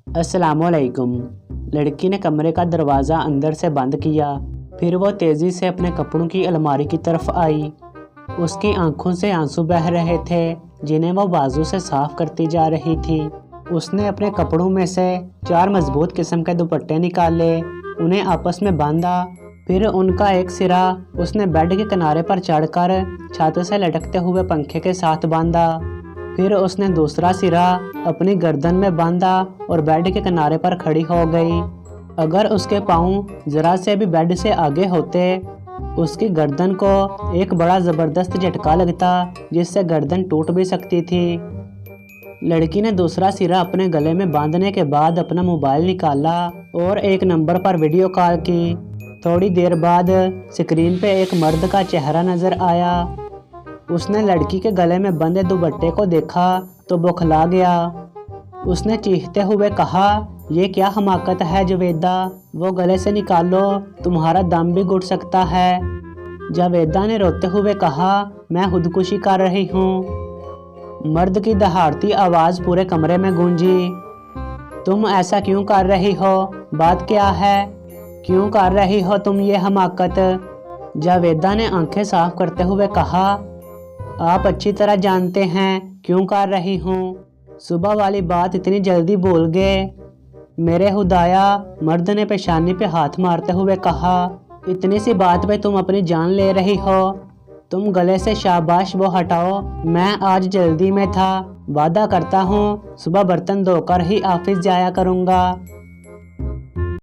अस्सलामुअलैकुम। लड़की ने कमरे का दरवाज़ा अंदर से बंद किया। फिर वो तेज़ी से अपने कपड़ों की अलमारी की तरफ आई। उसकी आंखों से आंसू बह रहे थे जिन्हें वो बाजू से साफ करती जा रही थी। उसने अपने कपड़ों में से 4 मजबूत किस्म के दुपट्टे निकाले, उन्हें आपस में बांधा। फिर उनका एक सिरा उसने बेड के किनारे पर चढ़कर छत से लटकते हुए पंखे के साथ बांधा। फिर उसने दूसरा सिरा अपनी गर्दन में बांधा और बेड के किनारे पर खड़ी हो गई। अगर उसके पाँव ज़रा से भी बेड से आगे होते, उसकी गर्दन को एक बड़ा ज़बरदस्त झटका लगता जिससे गर्दन टूट भी सकती थी। लड़की ने दूसरा सिरा अपने गले में बांधने के बाद अपना मोबाइल निकाला और एक नंबर पर वीडियो कॉल की। थोड़ी देर बाद स्क्रीन पे एक मर्द का चेहरा नज़र आया। उसने लड़की के गले में बंधे दुपट्टे को देखा तो बौखला गया। उसने चीखते हुए कहा, ये क्या हमाकत है जावेदा, वो गले से निकालो, तुम्हारा दम भी घुट सकता है। जावेदा ने रोते हुए कहा, मैं खुदकुशी कर रही हूँ। मर्द की दहाड़ती आवाज़ पूरे कमरे में गूंजी। तुम ऐसा क्यों कर रही हो? बात क्या है? क्यों कर रही हो तुम ये हमाकत? जावेदा ने आंखें साफ करते हुए कहा, आप अच्छी तरह जानते हैं क्यों कर रही हूँ। सुबह वाली बात इतनी जल्दी भूल गए? मेरे खुदाया, मर्द ने पेशानी पे हाथ मारते हुए कहा, इतनी सी बात पे तुम अपनी जान ले रही हो। तुम गले से शाबाश वो हटाओ, मैं आज जल्दी में था। वादा करता हूँ सुबह बर्तन धोकर ही ऑफिस जाया करूँगा।